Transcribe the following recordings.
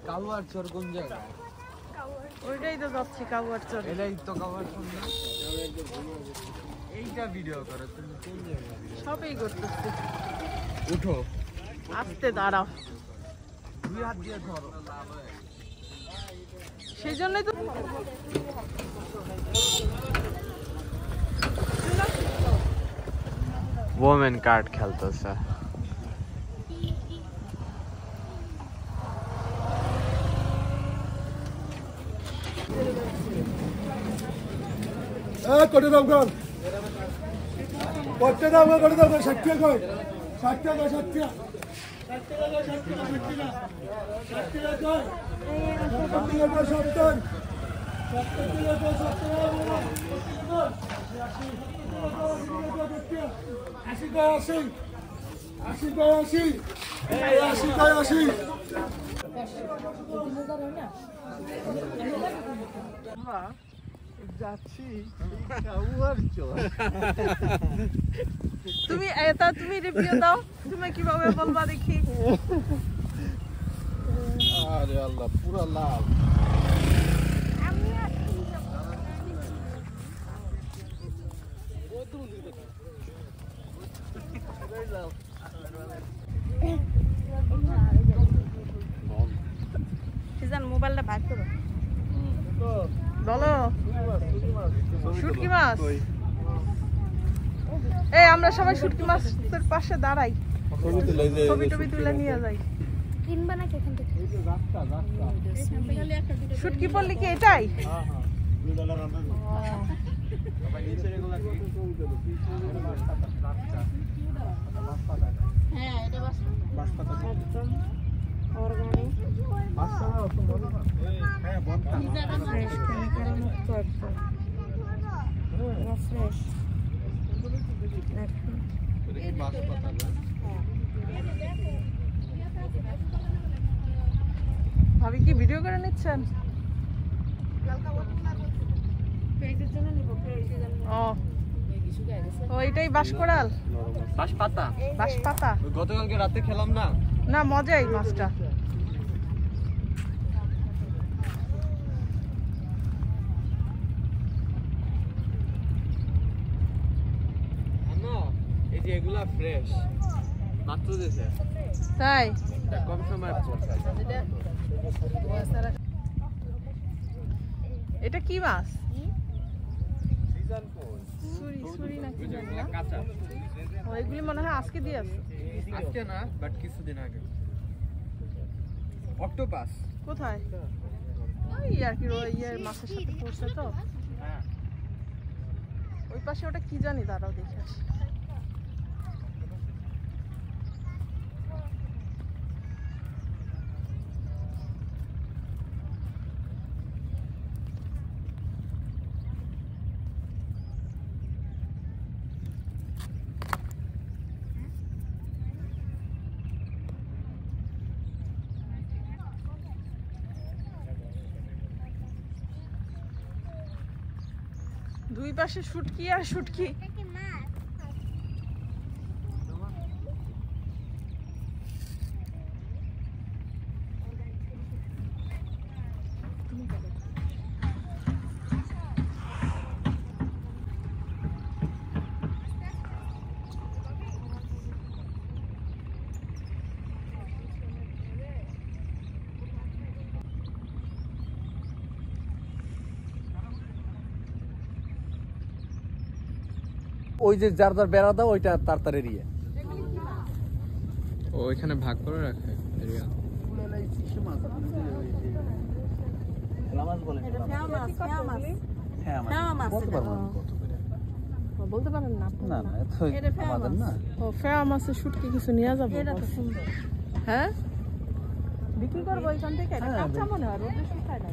কালুয়ার চর কোন জায়গা? ওইটাই তো যাচ্ছি কালুয়ার চর। এটাই তো কালুয়ার চর না? এইটা ভিডিও করো তুমি কোন জায়গা? সবই করতেছি। উঠো, আস্তে দাঁড়াও। দুই হাত দিয়ে ধরো। সেই জন্যই তো ওমেন কার্ড খেলতেছে। করে দাও গান করতে দাও করে দাও 60 কই 60 কই 60 তুমি রিভিউ দাও, তুমি কিভাবে বলবা দেখি। আরে আল্লাহ পুরা লাল। সিজন মোবাইলটা ভাগ করো। বলো শুটকি মাছ। এই আমরা সবাই শুটকি মাছের পাশে দাঁড়াই, ছবি টবি তুলে নিয়ে যাই। কিনবা না এখান থেকে? শুটকি পড়লি কি এটাই? হ্যাঁ এটা বাস একদম অর্গানিক ফ্রেশ কেমিক্যাল মুক্ত একদম ফ্রেশ। ভাবি কি ভিডিও করে নিচ্ছেন? ও এটাই বাঁশকোড়াল, বাঁশপাতা। বাঁশপাতা। গতকালকে রাতে খেলাম না? না মজাই মাছটা। এই যে এগুলা ফ্রেশ মাত্র দিয়েছে, তাই কম সময়। এটা কি মাছ? সুরি সুরি নাকি জানি না। কাঁচা ও এগুলি মনে হয় আজকে দিয়ে আছে। আজকে না, বাট কিছুদিন আগে। অক্টোপাস কোথায়? ওই আর কি ইয়ে মাছের সাথে পড়ছে তো। ওই পাশে ওটা কি জানি, দাঁড়াও দেখে আসি। দুই পাশে শুটকি আর শুটকি। ওই যে যার যার বেড়া দাও ওইটা তার তার এরিয়া। ও এখানে ভাগ করে রাখে এরিয়া। বলতে পারেন না? না না আমাদের না। ও ফেয়া মাছের শুটকি কিছু নিয়ে যাবো। হ্যাঁ বিক্রি করবো এখান থেকে। কাঁচা মনে হয়, রোদে শুকায় না।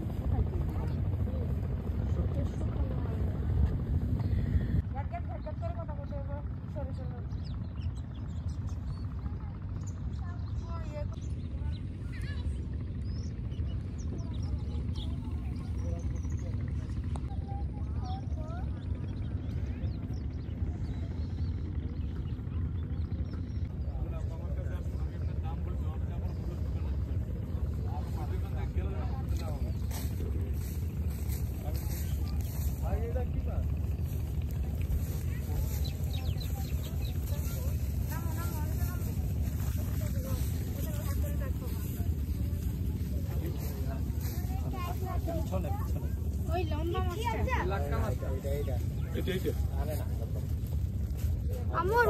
আমার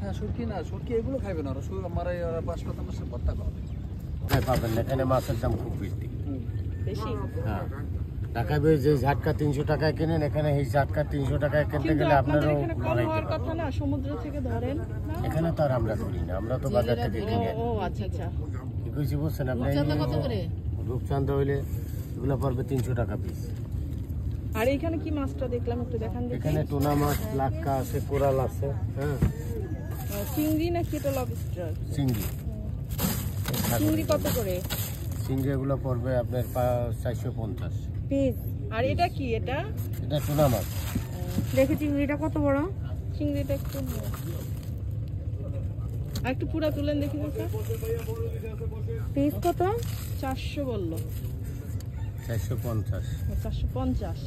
হ্যাঁ শুটকি না, শুটকি এগুলো খাইবে না, ওরা আমার ওরা বাঁশপাতা মাছের ভর্তা খাবে। পাবেন না, এখানে মাছের দাম খুব বেশি। বেশি। হ্যাঁ, ঢাকায় যে ঝাটকা 300 টাকায় কেনেন, এখানে এই ঝাটকা 300 টাকায় কিনতে কিন্তু গেলে আপনাদের আপনারও এখানে কম হওয়ার কথা না, সমুদ্র থেকে ধরেন না? এখানে তো আর আমরা করি না, আমরা তো বাজার থেকে কিনে আনি। ও আচ্ছা আচ্ছা। কি কইছি বুঝছেন আপনি? রূপচাঁদা হইলে এগুলো পড়বে 300 টাকা পিস। আর এখানে কি মাছটা দেখলাম, একটু দেখান দেখি। এখানে টুনা মাছ, লাক্কা আছে, কোরাল আছে, হ্যাঁ, চিংড়ি নাকি এটা লবস্টার? চিংড়ি। চিংড়ি কত করে চিংড়ি এগুলো পড়বে আপনার 450 পিস? আর এটা কি? এটা এটা টুনা মাছ। দেখি চিংড়িটা কত বড়। চিংড়িটা একটু আর একটু পুরা তুলেন দেখি স্যার। পিস কত? 400 বললো। 450। 450।